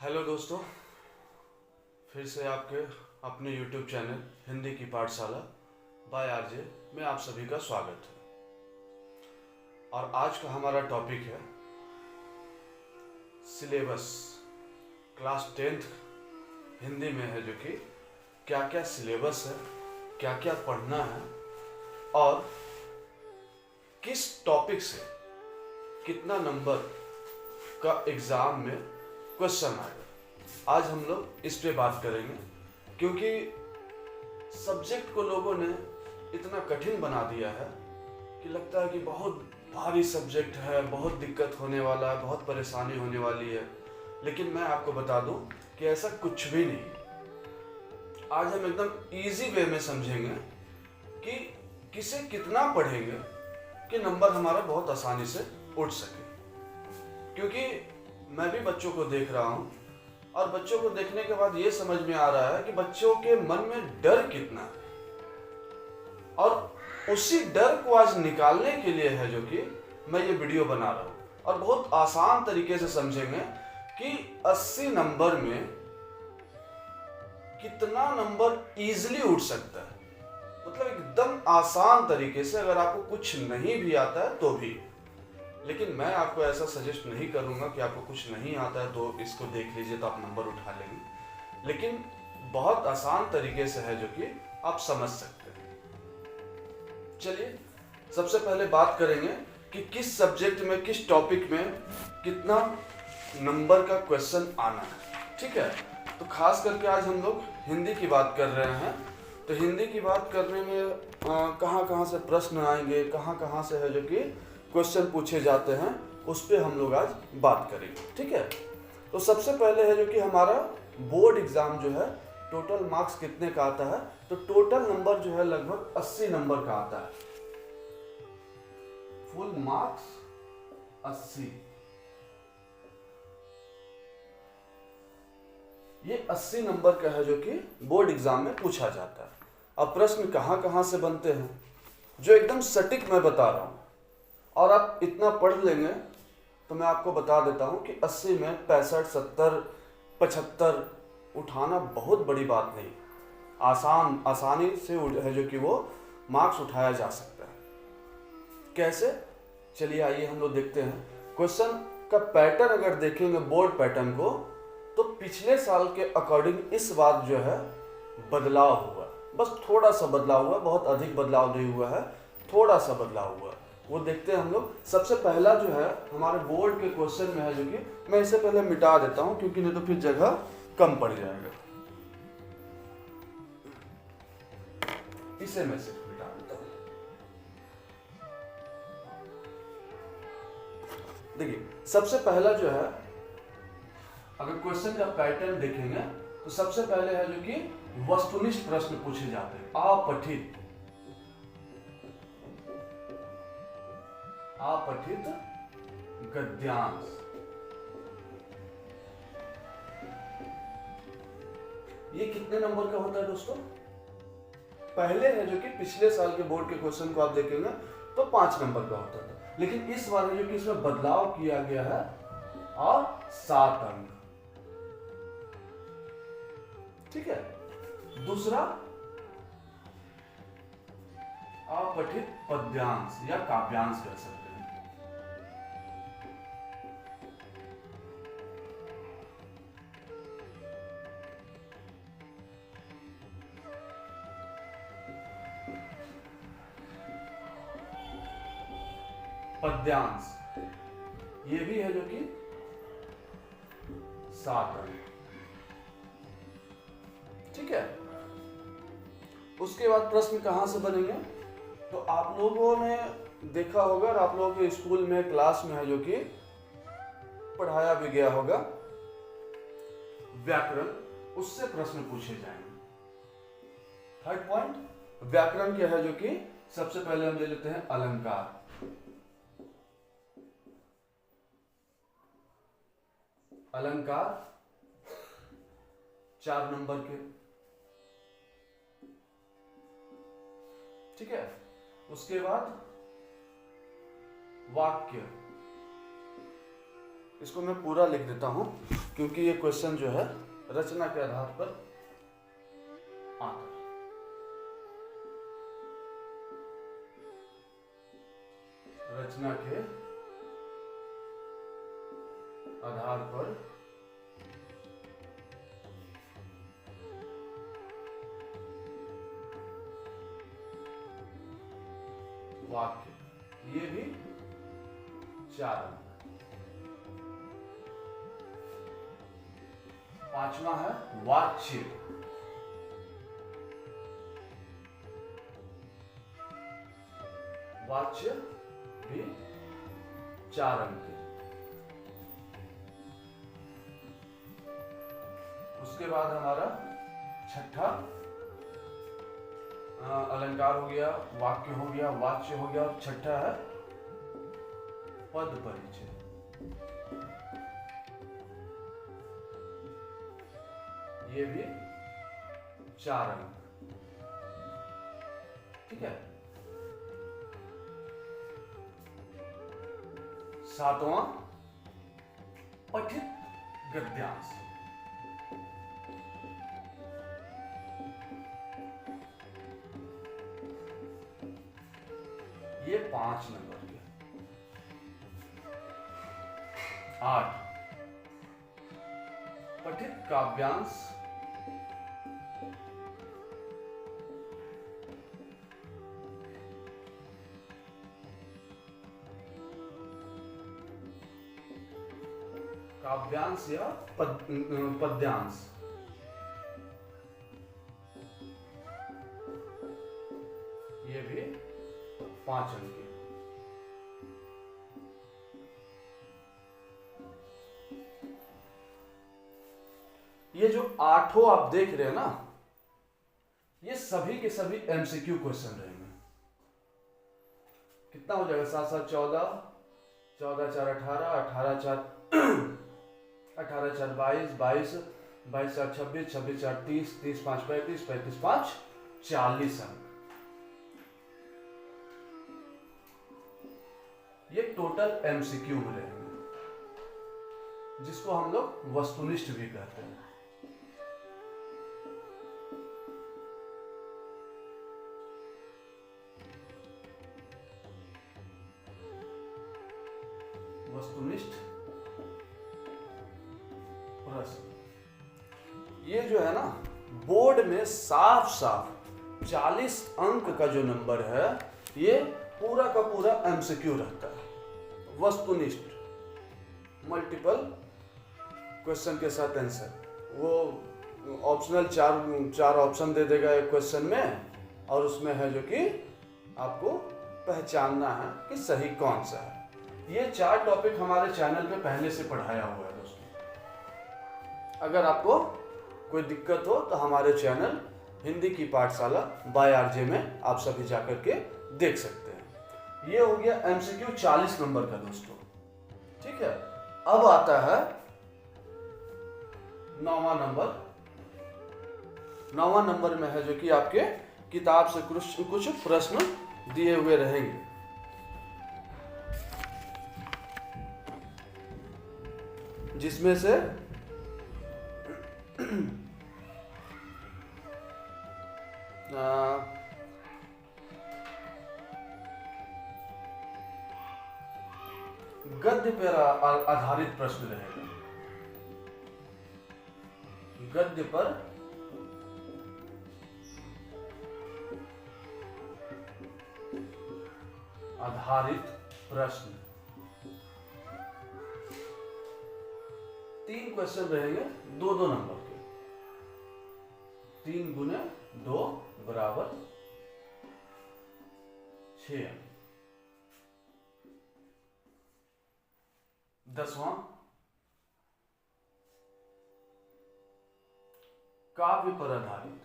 Hello दोस्तों, फिर से आपके अपने YouTube चैनल हिंदी की पाठशाला बाय आरजे में आप सभी का स्वागत है। और आज का हमारा टॉपिक है सिलेबस। क्लास 10th हिंदी में है, जो कि क्या क्या सिलेबस है, क्या क्या पढ़ना है और किस टॉपिक से कितना नंबर का एग्ज़ाम में क्वेश्चन आएगा। आज हम लोग इस पे बात करेंगे, क्योंकि सब्जेक्ट को लोगों ने इतना कठिन बना दिया है कि लगता है कि बहुत भारी सब्जेक्ट है, बहुत दिक्कत होने वाला है, बहुत परेशानी होने वाली है। लेकिन मैं आपको बता दूं कि ऐसा कुछ भी नहीं। आज हम एकदम इजी वे में समझेंगे कि किसे कितना पढ़ेंगे कि नंबर हमारा बहुत आसानी से उठ सके। क्योंकि मैं भी बच्चों को देख रहा हूँ और बच्चों को देखने के बाद ये समझ में आ रहा है कि बच्चों के मन में डर कितना है, और उसी डर को आज निकालने के लिए है जो कि मैं ये वीडियो बना रहा हूँ। और बहुत आसान तरीके से समझेंगे कि 80 नंबर में कितना नंबर इजीली उठ सकता है। मतलब एकदम आसान तरीके से, अगर आपको कुछ नहीं भी आता है तो भी। लेकिन मैं आपको ऐसा सजेस्ट नहीं करूंगा कि आपको कुछ नहीं आता है तो इसको देख लीजिए तो आप नंबर उठा लेंगे। लेकिन बहुत आसान तरीके से है जो कि आप समझ सकते हैं। चलिए सबसे पहले बात करेंगे कि किस सब्जेक्ट में, किस टॉपिक में कितना नंबर का क्वेश्चन आना है। ठीक है, तो खास करके आज हम लोग हिंदी की बात कर रहे हैं। तो हिंदी की बात करने में कहाँ से प्रश्न आएंगे, कहाँ से है जो कि क्वेश्चन पूछे जाते हैं, उस पर हम लोग आज बात करेंगे। ठीक है, तो सबसे पहले है जो कि हमारा बोर्ड एग्जाम जो है, टोटल मार्क्स कितने का आता है। तो टोटल नंबर जो है लगभग 80 नंबर का आता है। Full marks 80। ये 80 नंबर का है जो कि बोर्ड एग्जाम में पूछा जाता है। अब प्रश्न कहाँ से बनते हैं, जो एकदम सटीक मैं बता रहा हूं, और आप इतना पढ़ लेंगे तो मैं आपको बता देता हूं कि 80 में 65, 70, 75 उठाना बहुत बड़ी बात नहीं। आसानी से है जो कि वो मार्क्स उठाया जा सकता है। कैसे, चलिए आइए हम लोग देखते हैं। क्वेश्चन का पैटर्न अगर देखेंगे बोर्ड पैटर्न को, तो पिछले साल के अकॉर्डिंग इस बार जो है बदलाव हुआ। बस थोड़ा सा बदलाव हुआ, बहुत अधिक बदलाव नहीं हुआ है, थोड़ा सा बदलाव हुआ। वो देखते हैं हम लोग। सबसे पहला जो है हमारे बोर्ड के क्वेश्चन में है जो कि मैं इसे पहले मिटा देता हूं, क्योंकि नहीं तो फिर जगह कम पड़ जाएगा। इसे मैं सिर्फ मिटा देता हूं। देखिए सबसे पहला जो है, अगर क्वेश्चन का पैटर्न देखेंगे तो सबसे पहले है जो कि वस्तुनिष्ठ प्रश्न पूछे जाते हैं। अपठित गद्यांश। ये कितने नंबर का होता है दोस्तों। पहले है जो कि पिछले साल के बोर्ड के क्वेश्चन को आप देखेंगे तो 5 नंबर का होता था, लेकिन इस बार है जो कि इसमें बदलाव किया गया है और 7 अंक। ठीक है, दूसरा अपठित पद्यांश या काव्यांश कह सकते हैं। पद्यांश ये भी है जो कि 7 अंक। ठीक है, उसके बाद प्रश्न कहां से बनेंगे, तो आप लोगों ने देखा होगा और आप लोगों के स्कूल में क्लास में है जो कि पढ़ाया भी गया होगा व्याकरण, उससे प्रश्न पूछे जाएंगे। थर्ड पॉइंट, व्याकरण क्या है जो कि सबसे पहले हम ले लेते हैं अलंकार। अलंकार 4 नंबर के। ठीक है, उसके बाद वाक्य इसको मैं पूरा लिख देता हूं क्योंकि ये क्वेश्चन जो है रचना के आधार पर आता है। रचना के आधार पर वाक्य, ये भी 4 अंक। 5वां है वाच्य। वाच्य भी 4 अंक के। उसके बाद हमारा छठा अलंकार हो गया, वाक्य हो गया, वाच्य हो गया, और छठा है पद परिचय। ये भी 4 अंक। ठीक है। 7वां पठित गद्यांश। ये 5 नंबर के। 8 पठित काव्यांश। काव्यांश या पद्यांश। ये भी 5 अंक के। ये जो 8 आप देख रहे हैं ना, ये सभी के सभी एमसीक्यू क्वेश्चन रहेंगे। कितना हो जाएगा? 7 7 14, 14 4 18, 18 4 18 4 22, 22 22 4 26, 26 4 30, 30 5 35, 35 5 40 अंक। ये टोटल एमसीक्यू में रहेंगे, जिसको हम लोग वस्तुनिष्ठ भी कहते हैं। वस्तुनिष्ठ प्रश्न। ये जो है ना, बोर्ड में साफ साफ 40 अंक का जो नंबर है, ये पूरा का पूरा एमसीक्यू रहता है। वस्तुनिष्ठ, मल्टीपल क्वेश्चन के साथ आंसर। वो ऑप्शनल चार ऑप्शन दे देगा एक क्वेश्चन में, और उसमें है जो कि आपको पहचानना है कि सही कौन सा है। ये 4 टॉपिक हमारे चैनल पे पहले से पढ़ाया हुआ है दोस्तों। अगर आपको कोई दिक्कत हो तो हमारे चैनल हिंदी की पाठशाला बाय आरजे में आप सभी जाकर के देख सकते हैं। ये हो गया एमसीक्यू 40 नंबर का दोस्तों। ठीक है। अब आता है 9वां नंबर। 9वां नंबर में है जो कि आपके किताब से कुछ प्रश्न दिए हुए रहेंगे। जिसमें से गद्य पर आधारित प्रश्न रहेगा। गद्य पर आधारित प्रश्न। 3 क्वेश्चन रहेंगे 2-2 नंबर के। 3 गुने 2 बराबर 6 अंक। 10वां काव्य पर आधारित।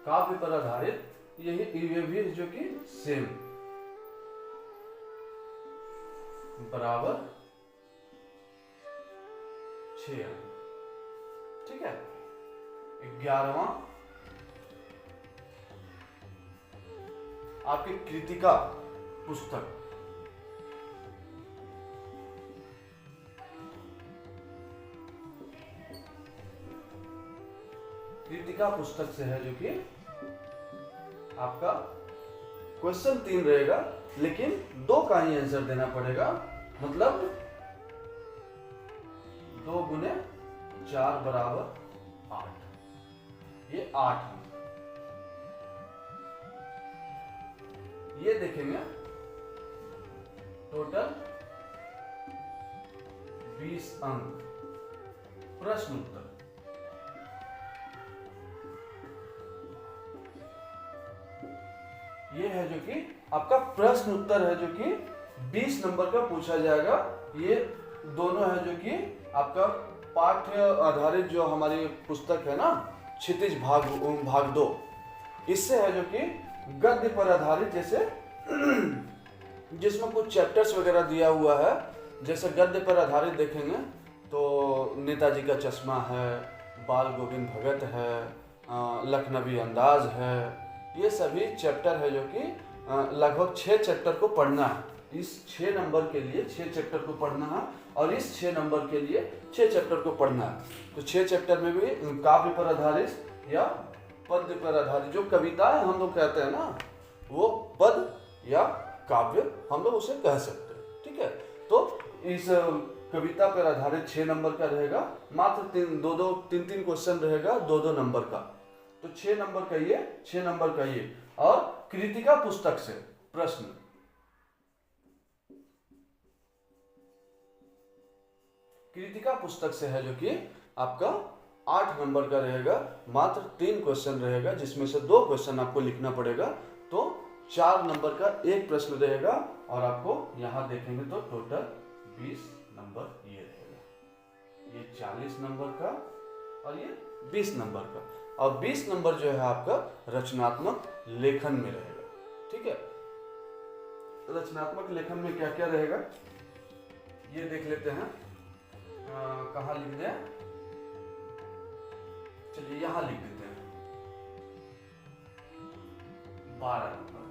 काव्य पर आधारित ये भी जो कि सेम बराबर 6 अंक। ठीक है। 11वां आपकी कृतिका पुस्तक, कृतिका पुस्तक से है जो कि आपका क्वेश्चन 3 रहेगा, लेकिन 2 का ही आंसर देना पड़ेगा। मतलब 2 गुने 4 बराबर 8, ये 8 है। ये देखेंगे टोटल 20 अंक प्रश्न उत्तर। ये है जो कि आपका प्रश्न उत्तर है जो कि 20 नंबर का पूछा जाएगा। ये दोनों है जो कि आपका पाठ्य आधारित जो हमारी पुस्तक है ना, क्षितिज भाग 2, इससे है जो कि गद्य पर आधारित, जैसे जिसमें कुछ चैप्टर्स वगैरह दिया हुआ है। जैसे गद्य पर आधारित देखेंगे तो नेताजी का चश्मा है, बाल गोविंद भगत है, लखनवी अंदाज है, ये सभी चैप्टर है जो कि लगभग 6 चैप्टर को पढ़ना है। इस 6 नंबर के लिए 6 चैप्टर को पढ़ना है और इस 6 नंबर के लिए 6 चैप्टर को पढ़ना है। तो 6 चैप्टर में भी काव्य पर आधारित या पद्य पर आधारित, जो कविताएं हम लोग कहते हैं ना, वो पद या काव्य हम लोग उसे कह सकते हैं। ठीक है, तो इस कविता पर आधारित 6 नंबर का रहेगा, मात्र 3 क्वेश्चन रहेगा 2 नंबर का। तो 6 नंबर का ये, 6 नंबर का ये। और कृतिका पुस्तक से प्रश्न, कृतिका पुस्तक से है जो कि आपका 8 नंबर का रहेगा, मात्र 3 क्वेश्चन रहेगा, जिसमें से 2 क्वेश्चन आपको लिखना पड़ेगा। तो 4 नंबर का एक प्रश्न रहेगा और आपको यहां देखेंगे तो टोटल 20 नंबर ये रहेगा। ये 40 नंबर का और ये 20 नंबर का। और 20 नंबर जो है आपका रचनात्मक लेखन में रहेगा। ठीक है, रचनात्मक लेखन में क्या क्या रहेगा ये देख लेते हैं। कहाँ लिख दें, चलिए यहां लिख देते हैं 12 नंबर।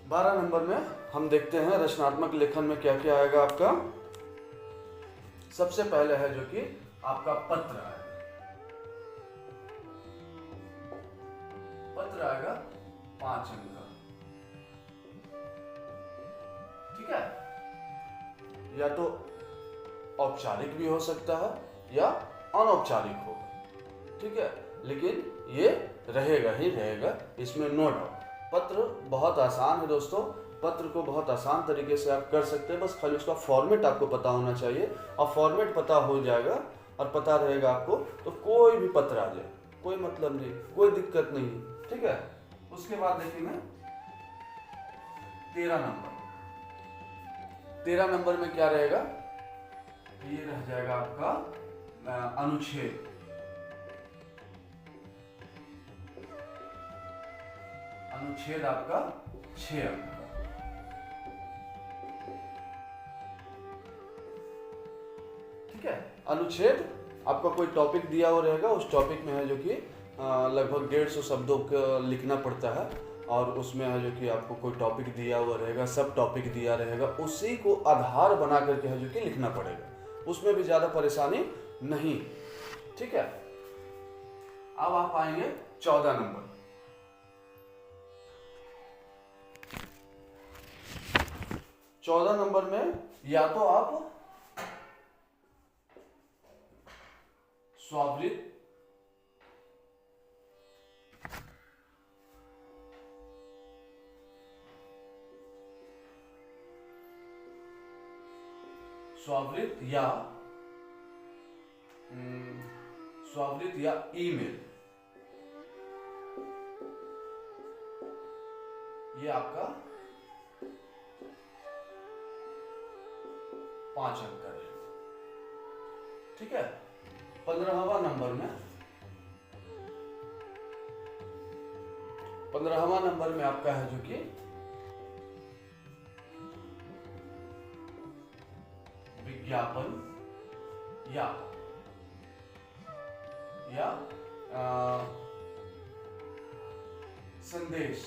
12 नंबर में हम देखते हैं रचनात्मक लेखन में क्या क्या आएगा आपका। सबसे पहले है जो कि आपका पत्र आएगा। पत्र आएगा 5 अंक का। ठीक है, या तो औपचारिक भी हो सकता है या अनौपचारिक होगा। ठीक है, लेकिन ये रहेगा ही रहेगा, इसमें नो डाउट। पत्र बहुत आसान है दोस्तों, पत्र को बहुत आसान तरीके से आप कर सकते हैं, बस खाली उसका फॉर्मेट आपको पता होना चाहिए। और फॉर्मेट पता हो जाएगा और पता रहेगा आपको, तो कोई भी पत्र आ जाए कोई मतलब नहीं, कोई दिक्कत नहीं। ठीक है, उसके बाद देखेंगे 13 नंबर। 13 नंबर में क्या रहेगा, ये रह जाएगा आपका अनुच्छेद। अनुच्छेद आपका 6 अंक का। ठीक है, अनुच्छेद आपका कोई टॉपिक दिया हुआ रहेगा, उस टॉपिक में है जो कि लगभग 150 शब्दों का लिखना पड़ता है। और उसमें है जो कि आपको कोई टॉपिक दिया हुआ रहेगा, सब टॉपिक दिया रहेगा, उसी को आधार बना करके है जो कि लिखना पड़ेगा। उसमें भी ज़्यादा परेशानी नहीं। ठीक है, अब आप आएंगे 14 नंबर। 14 नंबर में या तो आप स्वावृत, स्वावृत या ईमेल, ये आपका 5 अंक का रहेगा। ठीक है, 15वां नंबर में 15वां नंबर में आपका है जो कि विज्ञापन या या संदेश।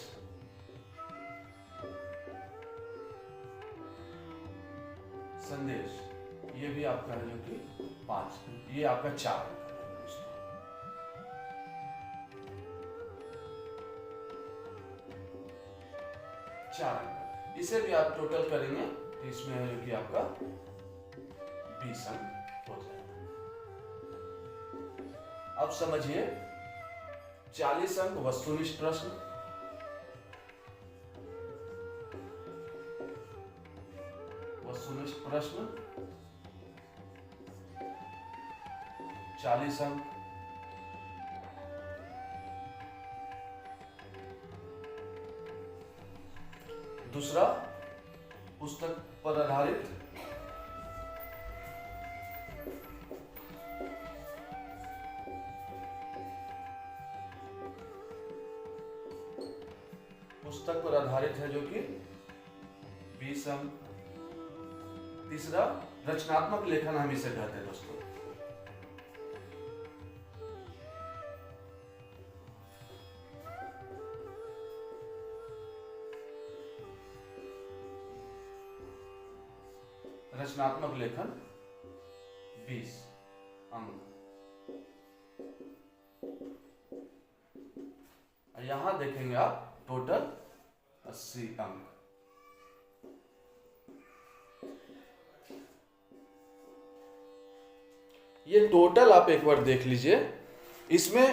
संदेश ये भी आपका है जो कि 5, ये आपका 4 अंक है दोस्तों। इसे भी आप टोटल करेंगे तो इसमें है जो कि आपका 20 अंक हो जाएगा। अब समझिए 40 अंक वस्तुनिष्ठ प्रश्न, वस्तुनिष्ठ प्रश्न 40 अंक, दूसरा पुस्तक पर आधारित, पुस्तक पर आधारित है जो कि 20 अंक। तीसरा रचनात्मक लेखन हम इसे कहते हैं दोस्तों। रचनात्मक लेखन 20 अंक। यहां देखेंगे आप टोटल 80 अंक। ये टोटल आप एक बार देख लीजिए, इसमें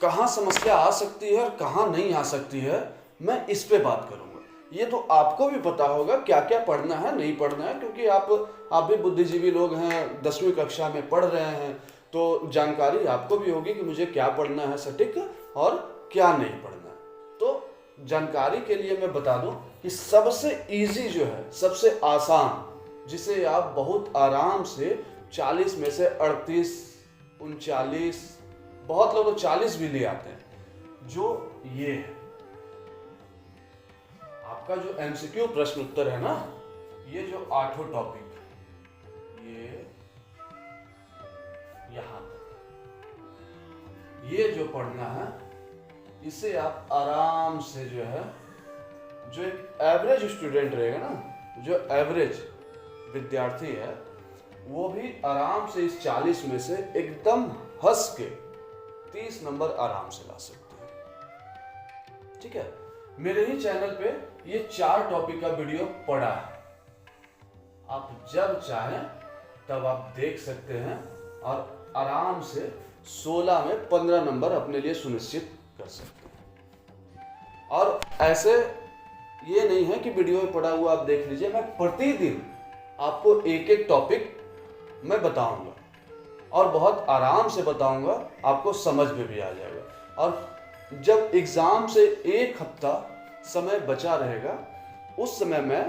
कहां समस्या आ सकती है और कहां नहीं आ सकती है, मैं इस पे बात करूंगा। ये तो आपको भी पता होगा क्या क्या पढ़ना है नहीं पढ़ना है, क्योंकि आप भी बुद्धिजीवी लोग हैं, 10वीं कक्षा में पढ़ रहे हैं, तो जानकारी आपको भी होगी कि मुझे क्या पढ़ना है सटीक और क्या नहीं पढ़ना है। तो जानकारी के लिए मैं बता दूं कि सबसे इजी जो है, सबसे आसान, जिसे आप बहुत आराम से 40 में से 38, 39, बहुत लोग तो 40 भी ले आते हैं, जो ये है आपका जो एमसीक्यू प्रश्न उत्तर है ना, ये जो 8 टॉपिक, ये यहां तक, ये जो पढ़ना है, इसे आप आराम से जो है, जो एक एवरेज स्टूडेंट रहेगा ना, जो एवरेज विद्यार्थी है, वो भी आराम से इस 40 में से एकदम हंस के 30 नंबर आराम से ला सकते हैं। ठीक है, मेरे ही चैनल पे ये 4 टॉपिक का वीडियो पड़ा है, आप जब चाहें तब आप देख सकते हैं और आराम से 16 में 15 नंबर अपने लिए सुनिश्चित कर सकते हैं। और ऐसे ये नहीं है कि वीडियो में पड़ा हुआ आप देख लीजिए, मैं प्रतिदिन आपको एक एक टॉपिक मैं बताऊंगा और बहुत आराम से बताऊंगा, आपको समझ में भी आ जाएगा। और जब एग्जाम से एक हफ्ता समय बचा रहेगा, उस समय मैं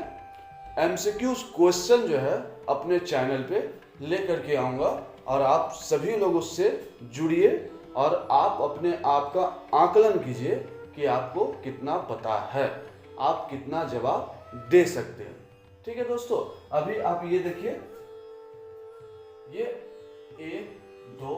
एमसीक्यूज क्वेश्चन जो है अपने चैनल पे लेकर के आऊँगा और आप सभी लोग उससे जुड़िए और आप अपने आप का आकलन कीजिए कि आपको कितना पता है, आप कितना जवाब दे सकते हैं। ठीक है दोस्तों, अभी आप ये देखिए, ये 1, 2,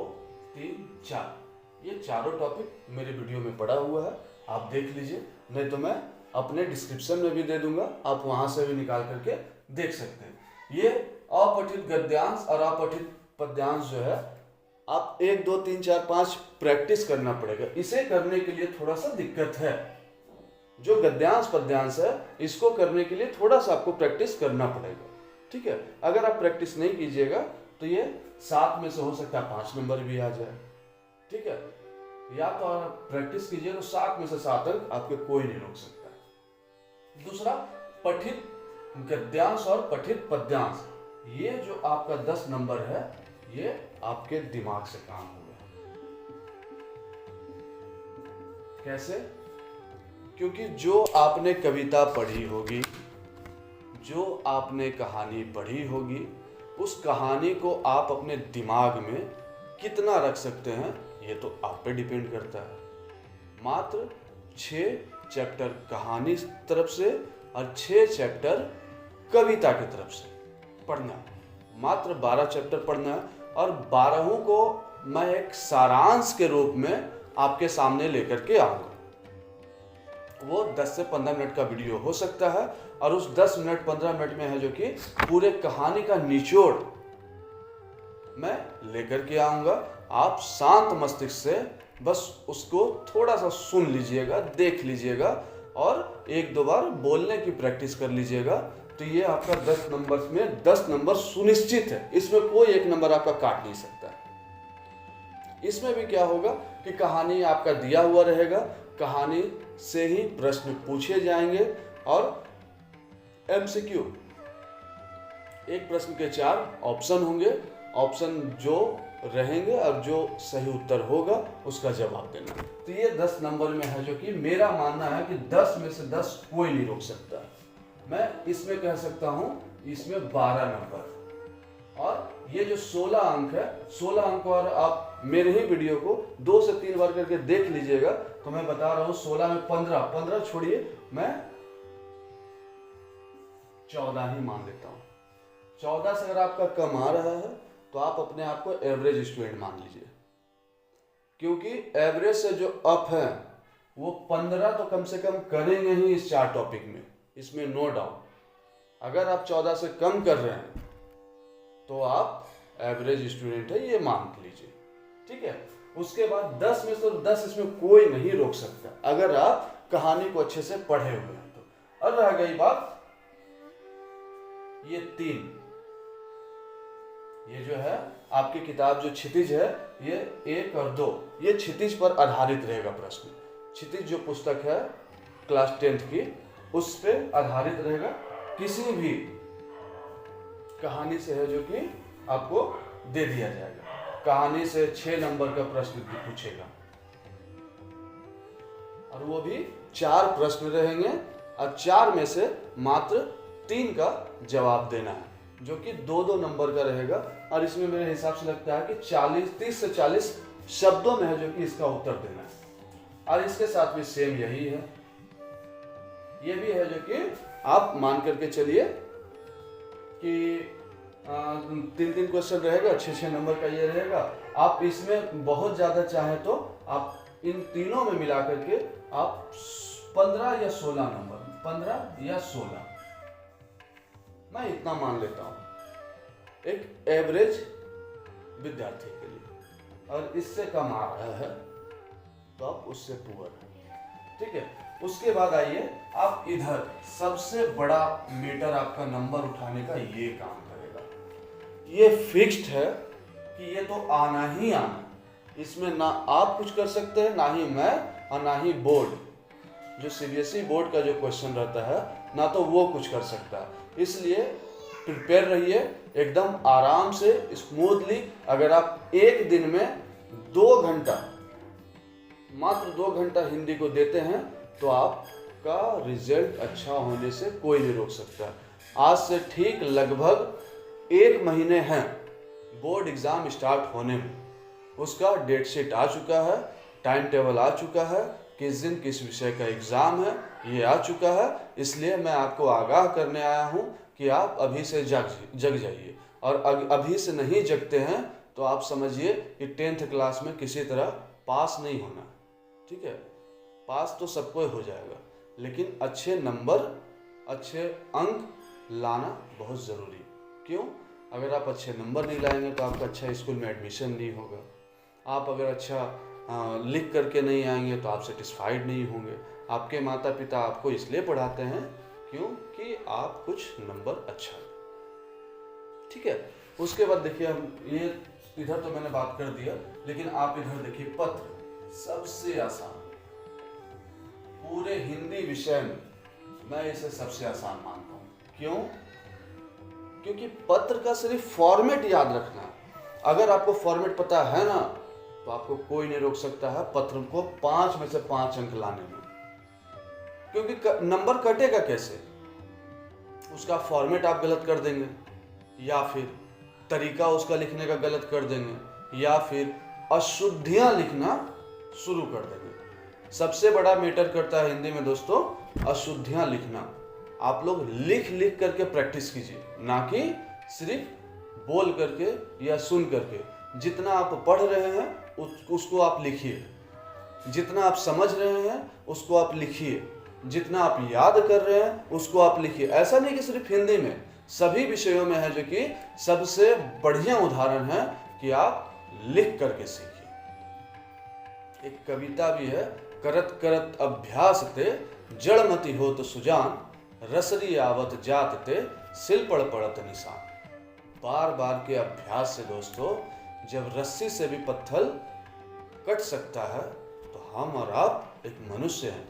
3, 4, ये चारों टॉपिक मेरे वीडियो में पड़ा हुआ है, आप देख लीजिए, नहीं तो मैं अपने डिस्क्रिप्शन में भी दे दूंगा, आप वहां से भी निकाल करके देख सकते हैं। ये अपठित गद्यांश और अपठित पद्यांश जो है, आप 1, 2, 3, 4, 5 प्रैक्टिस करना पड़ेगा। इसे करने के लिए थोड़ा सा दिक्कत है, जो गद्यांश पद्यांश है, इसको करने के लिए थोड़ा सा आपको प्रैक्टिस करना पड़ेगा। ठीक है, अगर आप प्रैक्टिस नहीं कीजिएगा तो ये 7 में से हो सकता है 5 नंबर भी आ जाए। ठीक है, या तो आप प्रैक्टिस कीजिए तो 7 में से 7 अंक आपके कोई नहीं रोक सकता। दूसरा, पठित गद्यांश और पठित पद्यांश, ये जो आपका 10 नंबर है, ये आपके दिमाग से काम होगा। कैसे? क्योंकि जो आपने कविता पढ़ी होगी, जो आपने कहानी पढ़ी होगी, उस कहानी को आप अपने दिमाग में कितना रख सकते हैं, ये तो आप पे डिपेंड करता है। मात्र 6 चैप्टर कहानी तरफ से और 6 चैप्टर कविता की तरफ से पढ़ना है, मात्र 12 चैप्टर पढ़ना है और 12 को मैं एक सारांश के रूप में आपके सामने लेकर के आऊँगा। वो 10 से 15 मिनट का वीडियो हो सकता है और उस 10 मिनट 15 मिनट में है जो कि पूरे कहानी का निचोड़ मैं लेकर के आऊँगा। आप शांत मस्तिष्क से बस उसको थोड़ा सा सुन लीजिएगा, देख लीजिएगा और एक दो बार बोलने की प्रैक्टिस कर लीजिएगा। तो ये आपका 10 नंबर में 10 नंबर सुनिश्चित है, इसमें कोई एक नंबर आपका काट नहीं सकता। इसमें भी क्या होगा कि कहानी आपका दिया हुआ रहेगा, कहानी से ही प्रश्न पूछे जाएंगे और एमसीक्यू, एक प्रश्न के 4 ऑप्शन होंगे, ऑप्शन जो रहेंगे और जो सही उत्तर होगा उसका जवाब देना। तो ये 10 नंबर में है जो कि मेरा मानना है कि 10 में से 10 कोई नहीं रोक सकता। मैं इसमें कह सकता हूं इसमें 12 नंबर और ये जो 16 अंक है, 16 अंक और आप मेरे ही वीडियो को 2 से 3 बार करके देख लीजिएगा। तो मैं बता रहा हूं 16 में 15 छोड़िए, मैं 14 ही मान लेता हूं। 14 से अगर आपका कम आ रहा है तो आप अपने आप को एवरेज स्टूडेंट मान लीजिए, क्योंकि एवरेज से जो अप है वो 15 तो कम से कम करेंगे ही इस 4 टॉपिक में, इसमें नो डाउट। अगर आप 14 से कम कर रहे हैं तो आप एवरेज स्टूडेंट है, ये मान लीजिए, ठीक है। उसके बाद 10 में से 10 इसमें कोई नहीं रोक सकता अगर आप कहानी को अच्छे से पढ़े हुए हैं तो। और रह गई बात ये 3, ये जो है आपकी किताब जो क्षितिज है, ये 1 और 2, ये क्षितिज पर आधारित रहेगा प्रश्न। क्षितिज जो पुस्तक है क्लास 10th की, उस पर आधारित रहेगा। किसी भी कहानी से है जो कि आपको दे दिया जाएगा। कहानी से 6 नंबर का प्रश्न पूछेगा और वो भी 4 प्रश्न रहेंगे और 4 में से मात्र 3 का जवाब देना है, जो कि 2-2 नंबर का रहेगा। और इसमें मेरे हिसाब से लगता है कि 30 से 40 शब्दों में है जो कि इसका उत्तर देना है। और इसके साथ भी सेम यही है, ये भी है जो कि आप मान करके चलिए कि 3-3 क्वेश्चन रहेगा, 6-6 नंबर का ये रहेगा। आप इसमें बहुत ज़्यादा चाहें तो आप इन तीनों में मिला करके आप 15 या 16 नंबर, 15 या 16, मैं इतना मान लेता हूँ एक एवरेज विद्यार्थी के लिए। और इससे कम आ रहा है तो आप उससे पुअर हैं, ठीक है। उसके बाद आइए आप इधर, सबसे बड़ा मीटर आपका नंबर उठाने का ये काम करेगा। ये फिक्स्ड है कि ये तो आना ही आना, इसमें ना आप कुछ कर सकते हैं, ना ही मैं और ना ही बोर्ड। जो सीबीएसई बोर्ड का जो क्वेश्चन रहता है ना तो वो कुछ कर सकता है। इसलिए प्रिपेयर रहिए एकदम आराम से, स्मूथली। अगर आप एक दिन में 2 घंटा, मात्र 2 घंटा हिंदी को देते हैं तो आपका रिजल्ट अच्छा होने से कोई नहीं रोक सकता। आज से ठीक लगभग 1 महीने हैं बोर्ड एग्ज़ाम स्टार्ट होने में, उसका डेट शीट आ चुका है, टाइम टेबल आ चुका है, किस दिन किस विषय का एग्ज़ाम है ये आ चुका है। इसलिए मैं आपको आगाह करने आया हूँ कि आप अभी से जग जाइए। और अभी से नहीं जगते हैं तो आप समझिए कि 10th क्लास में किसी तरह पास नहीं होना, ठीक है। पास तो सबको हो जाएगा, लेकिन अच्छे नंबर, अच्छे अंक लाना बहुत ज़रूरी। क्यों? अगर आप अच्छे नंबर नहीं लाएंगे तो आपका अच्छा स्कूल में एडमिशन नहीं होगा। आप अगर अच्छा लिख करके नहीं आएंगे तो आप सेटिस्फाइड नहीं होंगे। आपके माता पिता आपको इसलिए पढ़ाते हैं क्योंकि आप कुछ नंबर अच्छा, ठीक है। उसके बाद देखिए, हम ये इधर तो मैंने बात कर दिया, लेकिन आप इधर देखिए पत्र, सबसे आसान पूरे हिंदी विषय में मैं इसे सबसे आसान मानता हूँ। क्यों? क्योंकि पत्र का सिर्फ फॉर्मेट याद रखना है। अगर आपको फॉर्मेट पता है ना तो आपको कोई नहीं रोक सकता है पत्र को 5 में से 5 अंक लाने में। क्योंकि नंबर कटेगा कैसे? उसका फॉर्मेट आप गलत कर देंगे, या फिर तरीका उसका लिखने का गलत कर देंगे, या फिर अशुद्धियां लिखना शुरू कर देंगे। सबसे बड़ा मैटर करता है हिंदी में दोस्तों अशुद्धियां लिखना। आप लोग लिख करके प्रैक्टिस कीजिए, ना कि सिर्फ बोल करके या सुन करके। जितना आप पढ़ रहे हैं उसको आप लिखिए, जितना आप समझ रहे हैं उसको आप लिखिए, जितना आप याद कर रहे हैं उसको आप लिखिए। ऐसा नहीं कि सिर्फ हिंदी में, सभी विषयों में है जो कि सबसे बढ़िया उदाहरण है कि आप लिख करके सीखिए। एक कविता भी है, करत करत अभ्यास ते जड़मति होत सुजान, रसरी आवत जात ते सिलपड़ पड़त निशान। बार बार के अभ्यास से दोस्तों, जब रस्सी से भी पत्थर कट सकता है तो हम और आप एक मनुष्य हैं,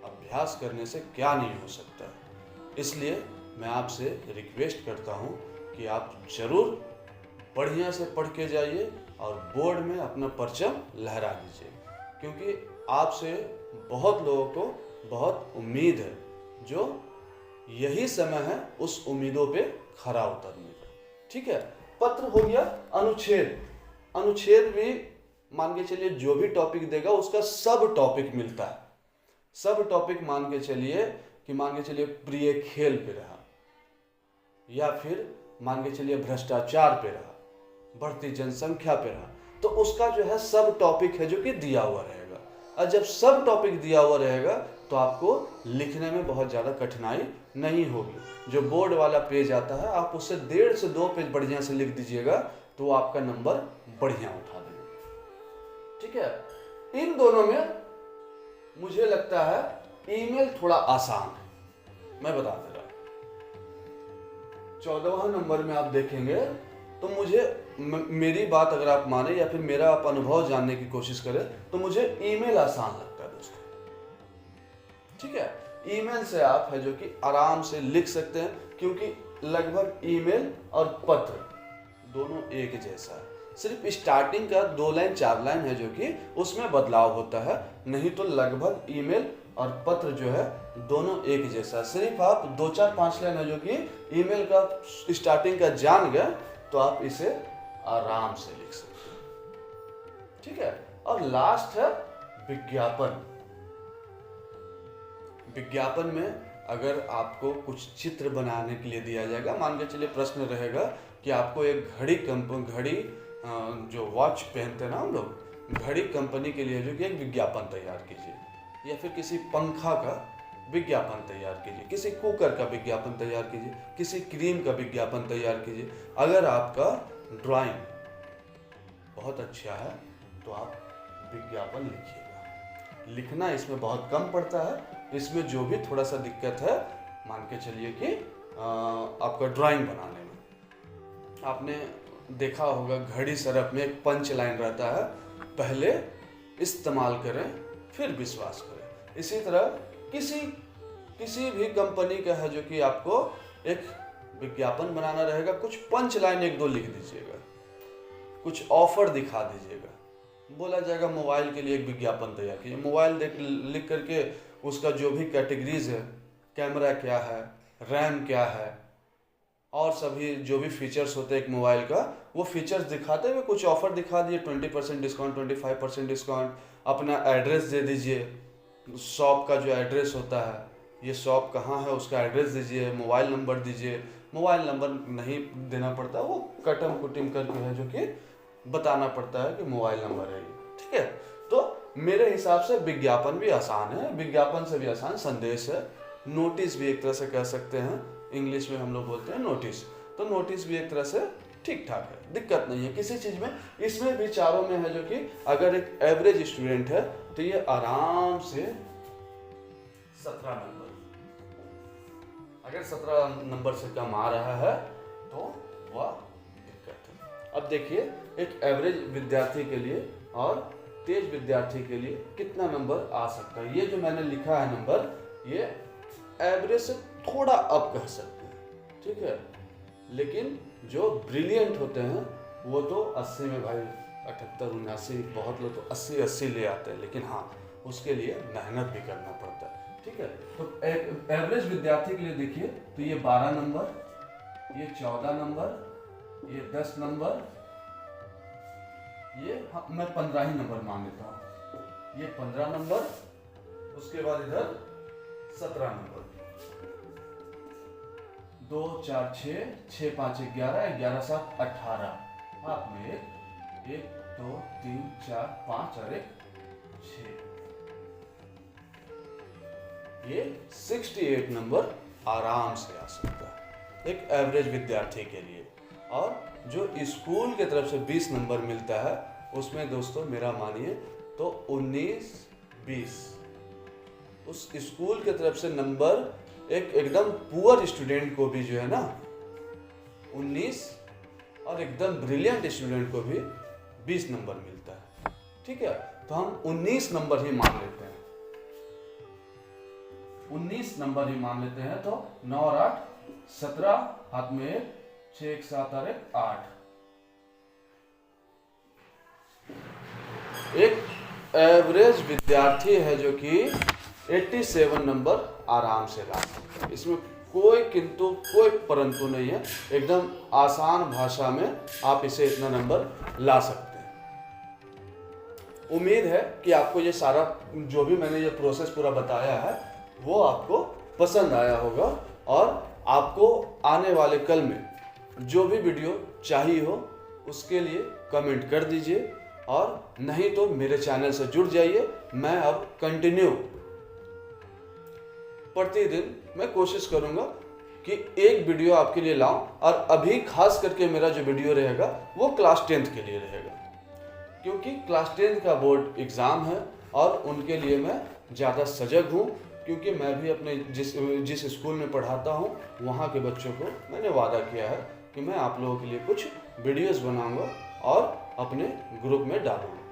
अभ्यास करने से क्या नहीं हो सकता। इसलिए मैं आपसे रिक्वेस्ट करता हूँ कि आप जरूर बढ़िया से पढ़ के जाइए और बोर्ड में अपना परचम लहरा दीजिए, क्योंकि आपसे बहुत लोगों को बहुत उम्मीद है, जो यही समय है उस उम्मीदों पे खरा उतरने का। ठीक है, पत्र हो गया। अनुच्छेद, अनुच्छेद भी मान के चलिए जो भी टॉपिक देगा उसका सब टॉपिक मिलता है। सब टॉपिक मान के चलिए प्रिय खेल पे रहा, या फिर मान के चलिए भ्रष्टाचार पे रहा, बढ़ती जनसंख्या पे रहा, तो उसका जो है सब टॉपिक है जो कि दिया हुआ रहेगा। और जब सब टॉपिक दिया हुआ रहेगा तो आपको लिखने में बहुत ज़्यादा कठिनाई नहीं होगी। जो बोर्ड वाला पेज आता है आप उससे 1.5 से 2 पेज बढ़िया से लिख दीजिएगा तो आपका नंबर बढ़िया उठा देंगे। ठीक है, इन दोनों में मुझे लगता है ईमेल थोड़ा आसान है, मैं बता दे रहा हूं। 14वां नंबर में आप देखेंगे तो मेरी बात अगर आप माने या फिर मेरा आप अनुभव जानने की कोशिश करें तो मुझे ईमेल आसान लगता है दोस्तों। ठीक है, ईमेल से आप है जो कि आराम से लिख सकते हैं, क्योंकि लगभग ईमेल और पत्र दोनों एक जैसा है। सिर्फ स्टार्टिंग का 2 लाइन 4 लाइन है जो कि उसमें बदलाव होता है, नहीं तो लगभग ईमेल और पत्र जो है दोनों एक जैसा। सिर्फ आप 2 4 5 लाइन है जो कि ईमेल का स्टार्टिंग का जान गए तो आप इसे आराम से लिख सकते हैं। ठीक है, और लास्ट है विज्ञापन। विज्ञापन में अगर आपको कुछ चित्र बनाने के लिए दिया जाएगा, मान के चलिए प्रश्न रहेगा कि आपको एक घड़ी जो वॉच पहनते हैं ना हम लोग, घड़ी कंपनी के लिए जो कि एक विज्ञापन तैयार कीजिए, या फिर किसी पंखा का विज्ञापन तैयार कीजिए, किसी कुकर का विज्ञापन तैयार कीजिए, किसी क्रीम का विज्ञापन तैयार कीजिए। अगर आपका ड्राइंग बहुत अच्छा है तो आप विज्ञापन लिखिएगा। लिखना इसमें बहुत कम पड़ता है, इसमें जो भी थोड़ा सा दिक्कत है मान के चलिए कि आपका ड्राइंग बनाने में। आपने देखा होगा घड़ी सरफ में एक पंच लाइन रहता है, पहले इस्तेमाल करें फिर विश्वास करें। इसी तरह किसी भी कंपनी का है जो कि आपको एक विज्ञापन बनाना रहेगा, कुछ पंच लाइन 1-2 लिख दीजिएगा, कुछ ऑफर दिखा दीजिएगा। बोला जाएगा मोबाइल के लिए एक विज्ञापन तैयार कीजिए, मोबाइल लिख करके उसका जो भी कैटेगरीज है, कैमरा क्या है, रैम क्या है, और सभी जो भी फीचर्स होते हैं एक मोबाइल का, वो फीचर्स दिखाते हुए कुछ ऑफर दिखा दिए, 20% डिस्काउंट, 25% डिस्काउंट। अपना एड्रेस दे दीजिए, शॉप का जो एड्रेस होता है, ये शॉप कहाँ है उसका एड्रेस दीजिए, मोबाइल नंबर दीजिए। मोबाइल नंबर नहीं देना पड़ता, वो कटम कुटिम करके है जो कि बताना पड़ता है कि मोबाइल नंबर है ये। ठीक है, तो मेरे हिसाब से विज्ञापन भी आसान है, विज्ञापन से भी आसान संदेश है। नोटिस भी एक तरह से कह सकते हैं, इंग्लिश में हम लोग बोलते हैं नोटिस, तो नोटिस भी एक तरह से ठीक ठाक है, दिक्कत नहीं है किसी चीज़ में। इसमें भी चारों में है जो कि अगर एक एवरेज स्टूडेंट है तो ये आराम से 17 नंबर, अगर 17 नंबर से कम आ रहा है तो वह दिक्कत है। अब देखिए एक एवरेज विद्यार्थी के लिए और तेज विद्यार्थी के लिए कितना नंबर आ सकता है। ये जो मैंने लिखा है नंबर, ये एवरेज से थोड़ा अप कह सकते हैं। ठीक है, लेकिन जो ब्रिलियंट होते हैं वो तो 80 में भाई 78 79, बहुत लोग तो 80 ले आते हैं, लेकिन हाँ उसके लिए मेहनत भी करना पड़ता है। ठीक है, तो एक एवरेज विद्यार्थी के लिए देखिए तो ये 12 नंबर, ये 14 नंबर, ये 10 नंबर, ये मैं 15 ही नंबर मान लेता हूँ, ये 15 नंबर, उसके बाद इधर 17 नंबर, 2 4 6 6 5 11 11 7 18, हाथ में 1 2 3 4 5 और 1 6। ये 68 नंबर आराम से आ सकता है एक एवरेज विद्यार्थी के लिए। और जो स्कूल की तरफ से 20 नंबर मिलता है उसमें दोस्तों मेरा मानिए तो 19 20 उस स्कूल की तरफ से नंबर एकदम पुअर स्टूडेंट को भी जो है ना 19 और एकदम ब्रिलियंट स्टूडेंट को भी 20 नंबर मिलता है। ठीक है, तो हम 19 नंबर ही मान लेते हैं, 19 नंबर ही मान लेते हैं। तो 9 और 8 17, हाथ में 1 6 1 7 और 1 8। एक एवरेज विद्यार्थी है जो कि 87 नंबर आराम से ला सकता है। इसमें कोई किंतु कोई परंतु नहीं है, एकदम आसान भाषा में आप इसे इतना नंबर ला सकते हैं। उम्मीद है कि आपको ये सारा जो भी मैंने ये प्रोसेस पूरा बताया है वो आपको पसंद आया होगा, और आपको आने वाले कल में जो भी वीडियो चाहिए हो उसके लिए कमेंट कर दीजिए, और नहीं तो मेरे चैनल से जुड़ जाइए। मैं अब कंटिन्यू प्रतिदिन मैं कोशिश करूंगा कि एक वीडियो आपके लिए लाऊं, और अभी खास करके मेरा जो वीडियो रहेगा वो क्लास 10th के लिए रहेगा, क्योंकि क्लास 10th का बोर्ड एग्ज़ाम है और उनके लिए मैं ज़्यादा सजग हूँ। क्योंकि मैं भी अपने जिस स्कूल में पढ़ाता हूँ वहाँ के बच्चों को मैंने वादा किया है कि मैं आप लोगों के लिए कुछ वीडियोस बनाऊंगा और अपने ग्रुप में डालूंगा।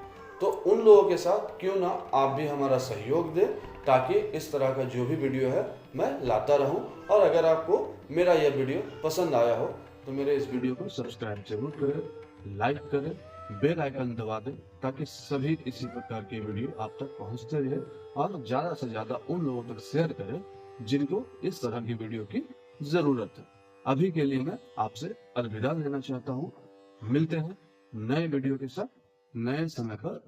तो उन लोगों के साथ क्यों ना आप भी हमारा सहयोग दें, ताकि इस तरह का जो भी वीडियो है मैं लाता रहूं। और अगर आपको मेरा यह वीडियो पसंद आया हो तो मेरे इस वीडियो को सब्सक्राइब जरूर करें, लाइक करें, बेल आइकन दबा दें, ताकि सभी इसी प्रकार के वीडियो आप तक पहुंचते रहे, और ज़्यादा से ज़्यादा उन लोगों तक शेयर करें जिनको इस तरह की वीडियो की ज़रूरत है। अभी के लिए मैं आपसे अलविदा लेना चाहता हूँ। मिलते हैं नए वीडियो के साथ नए समय पर।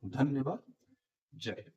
धन्यवाद। जय हिंद।